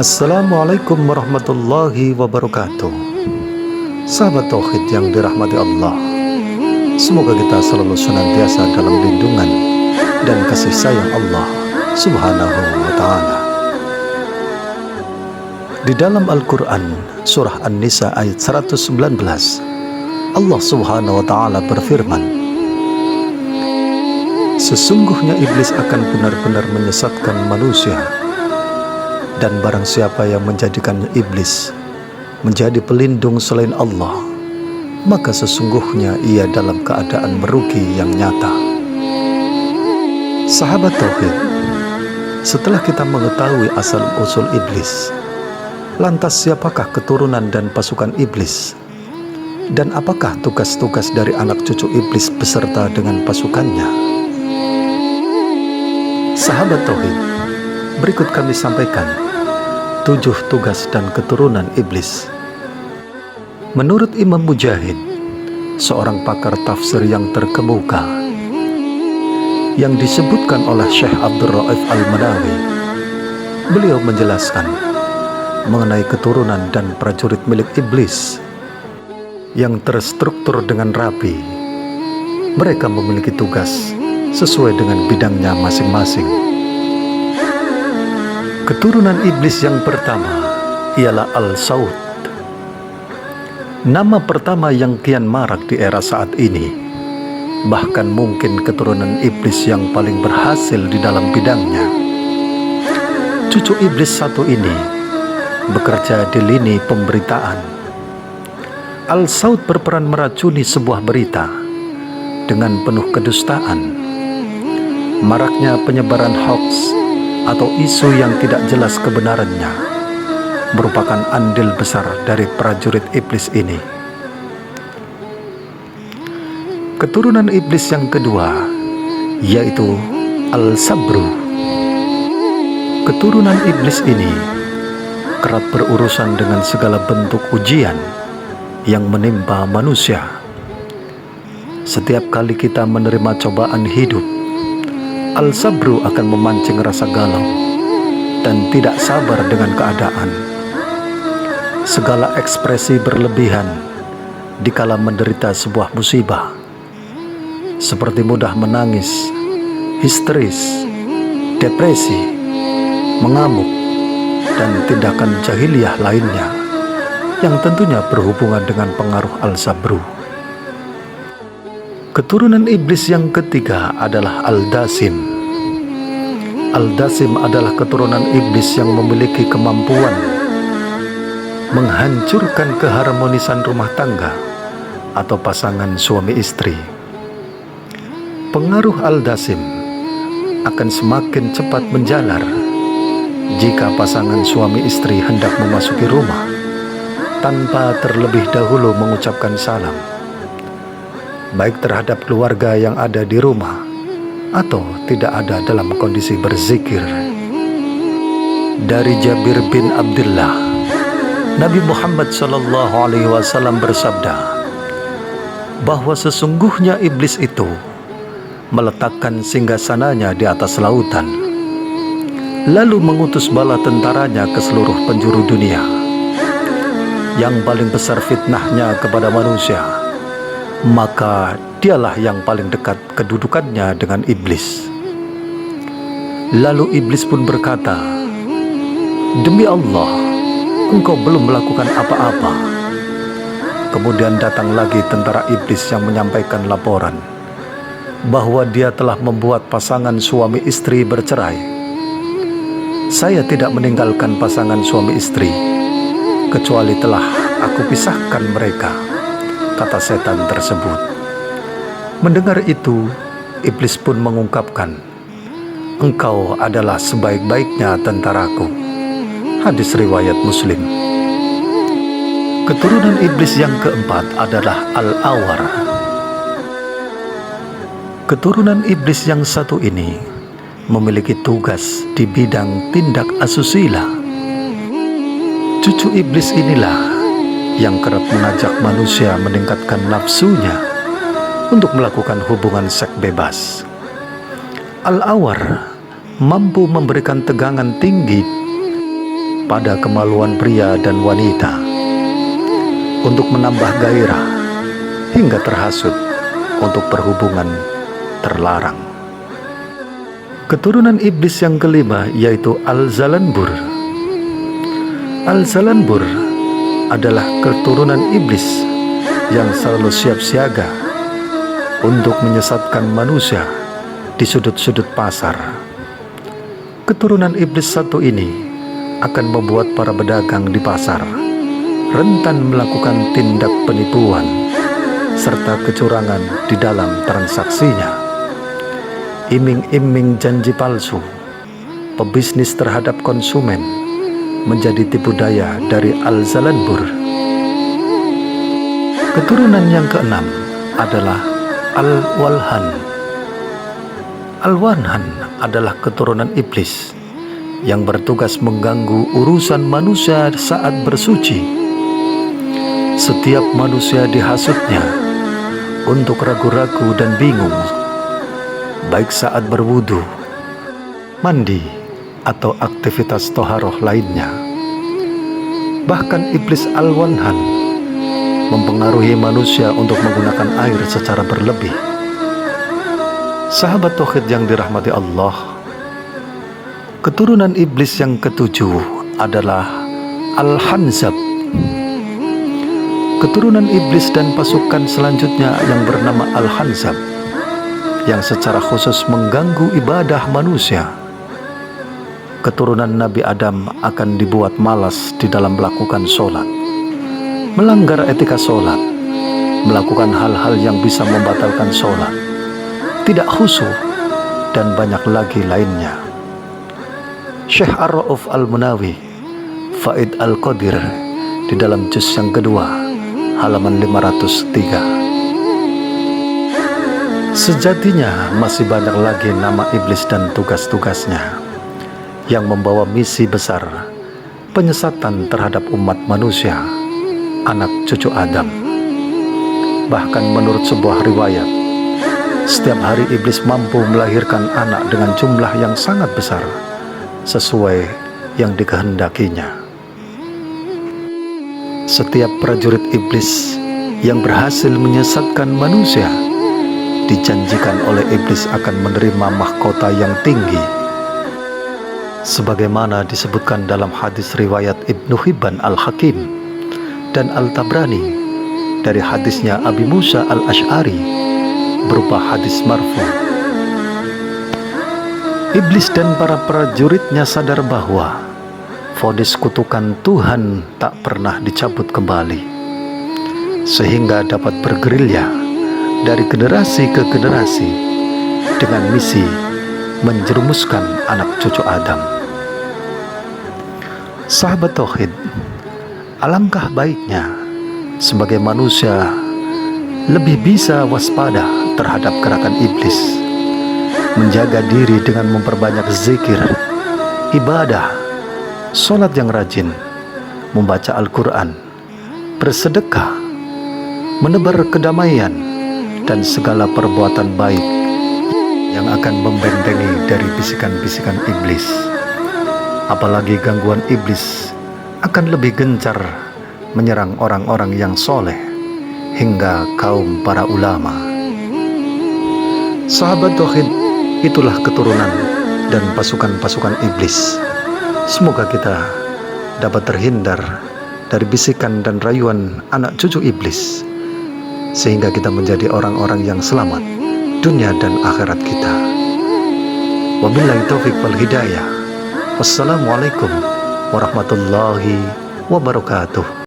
Assalamualaikum warahmatullahi wabarakatuh. Sahabat Tauhid yang dirahmati Allah, semoga kita selalu senantiasa dalam lindungan dan kasih sayang Allah Subhanahu wa ta'ala. Di dalam Al-Quran surah An-Nisa ayat 119, Allah Subhanahu wa ta'ala berfirman, sesungguhnya iblis akan benar-benar menyesatkan manusia, dan barang siapa yang menjadikan iblis menjadi pelindung selain Allah, maka sesungguhnya ia dalam keadaan merugi yang nyata. Sahabat Tauhid, setelah kita mengetahui asal-usul iblis, lantas siapakah keturunan dan pasukan iblis? Dan apakah tugas-tugas dari anak cucu iblis beserta dengan pasukannya? Sahabat Tauhid, berikut kami sampaikan 7 tugas dan keturunan iblis. Menurut Imam Mujahid, seorang pakar tafsir yang terkemuka, yang disebutkan oleh Syekh Abdul Rauf Al-Manawi, beliau menjelaskan mengenai keturunan dan prajurit milik iblis yang terstruktur dengan rapi. Mereka memiliki tugas sesuai dengan bidangnya masing-masing. Keturunan iblis yang pertama ialah Al-Saud. Nama pertama yang kian marak di era saat ini, bahkan mungkin keturunan iblis yang paling berhasil di dalam bidangnya. Cucu iblis satu ini bekerja di lini pemberitaan. Al-Saud berperan meracuni sebuah berita dengan penuh kedustaan. Maraknya penyebaran hoax atau isu yang tidak jelas kebenarannya merupakan andil besar dari prajurit iblis ini. Keturunan iblis yang kedua yaitu Al-Sabru. Keturunan iblis ini kerap berurusan dengan segala bentuk ujian yang menimpa manusia. Setiap kali kita menerima cobaan hidup, Al-Sabru akan memancing rasa galau dan tidak sabar dengan keadaan. Segala ekspresi berlebihan dikala menderita sebuah musibah, seperti mudah menangis, histeris, depresi, mengamuk, dan tindakan jahiliyah lainnya yang tentunya berhubungan dengan pengaruh Al-Sabru. Keturunan iblis yang ketiga adalah Al-Dasim. Al-Dasim adalah keturunan iblis yang memiliki kemampuan menghancurkan keharmonisan rumah tangga atau pasangan suami istri. Pengaruh Al-Dasim akan semakin cepat menjalar jika pasangan suami istri hendak memasuki rumah tanpa terlebih dahulu mengucapkan salam, baik terhadap keluarga yang ada di rumah atau tidak ada dalam kondisi berzikir. Dari Jabir bin Abdullah, Nabi Muhammad SAW bersabda bahwa sesungguhnya iblis itu meletakkan singgasananya di atas lautan, lalu mengutus bala tentaranya ke seluruh penjuru dunia. Yang paling besar fitnahnya kepada manusia, maka dialah yang paling dekat kedudukannya dengan iblis. Lalu iblis pun berkata, demi Allah, engkau belum melakukan apa-apa. Kemudian datang lagi tentara iblis yang menyampaikan laporan bahwa dia telah membuat pasangan suami istri bercerai. Saya tidak meninggalkan pasangan suami istri, kecuali telah aku pisahkan mereka, kata setan tersebut. Mendengar itu, iblis pun mengungkapkan, engkau adalah sebaik-baiknya tentaraku. Hadis riwayat Muslim. Keturunan iblis yang keempat adalah Al-Awar. Keturunan iblis yang satu ini memiliki tugas di bidang tindak asusila. Cucu iblis inilah yang kerap mengajak manusia meningkatkan nafsunya untuk melakukan hubungan seks bebas. Al-Awar mampu memberikan tegangan tinggi pada kemaluan pria dan wanita untuk menambah gairah hingga terhasut untuk berhubungan terlarang. Keturunan iblis yang kelima yaitu Al-Zalanbur. Al-Zalanbur adalah keturunan iblis yang selalu siap siaga untuk menyesatkan manusia di sudut-sudut pasar. Keturunan iblis satu ini akan membuat para pedagang di pasar rentan melakukan tindak penipuan serta kecurangan di dalam transaksinya. Iming-iming janji palsu, pebisnis terhadap konsumen menjadi tipu daya dari Al-Zalanbur. Keturunan yang keenam adalah Al-Walhan. Al-Walhan adalah keturunan iblis yang bertugas mengganggu urusan manusia saat bersuci. Setiap manusia dihasutnya untuk ragu-ragu dan bingung, baik saat berwudu, mandi, atau aktivitas toharoh lainnya. Bahkan iblis Al-Walhan mempengaruhi manusia untuk menggunakan air secara berlebih. Sahabat tauhid yang dirahmati Allah, keturunan iblis yang ketujuh adalah Al-Hanzab. Keturunan iblis dan pasukan selanjutnya yang bernama Al-Hanzab yang secara khusus mengganggu ibadah manusia. Keturunan Nabi Adam akan dibuat malas di dalam melakukan sholat, melanggar etika sholat, melakukan hal-hal yang bisa membatalkan sholat, tidak khusyuk, dan banyak lagi lainnya. Syekh Ar-Ra'uf Al-Munawi Faid Al-Qadir di dalam juz yang kedua halaman 503. Sejatinya masih banyak lagi nama iblis dan tugas-tugasnya yang membawa misi besar penyesatan terhadap umat manusia, anak cucu Adam. Bahkan menurut sebuah riwayat, setiap hari iblis mampu melahirkan anak dengan jumlah yang sangat besar sesuai yang dikehendakinya. Setiap prajurit iblis yang berhasil menyesatkan manusia dijanjikan oleh iblis akan menerima mahkota yang tinggi, sebagaimana disebutkan dalam hadis riwayat Ibnu Hibban Al-Hakim dan Al-Tabrani dari hadisnya Abi Musa Al-Ash'ari berupa hadis marfu. Iblis dan para prajuritnya sadar bahwa vonis kutukan Tuhan tak pernah dicabut kembali, sehingga dapat bergerilya dari generasi ke generasi dengan misi menjerumuskan anak cucu Adam. Sahabat tauhid, alangkah baiknya sebagai manusia lebih bisa waspada terhadap gerakan iblis, menjaga diri dengan memperbanyak zikir, ibadah, sholat yang rajin, membaca Al-Quran, bersedekah, menebar kedamaian, dan segala perbuatan baik yang akan membentengi dari bisikan-bisikan iblis. Apalagi gangguan iblis akan lebih gencar menyerang orang-orang yang soleh hingga kaum para ulama. Sahabat tauhid, itulah keturunan dan pasukan-pasukan iblis. Semoga kita dapat terhindar dari bisikan dan rayuan anak cucu iblis, sehingga kita menjadi orang-orang yang selamat dunia dan akhirat kita. Wabillahi taufiq wal hidayah. Wassalamualaikum warahmatullahi wabarakatuh.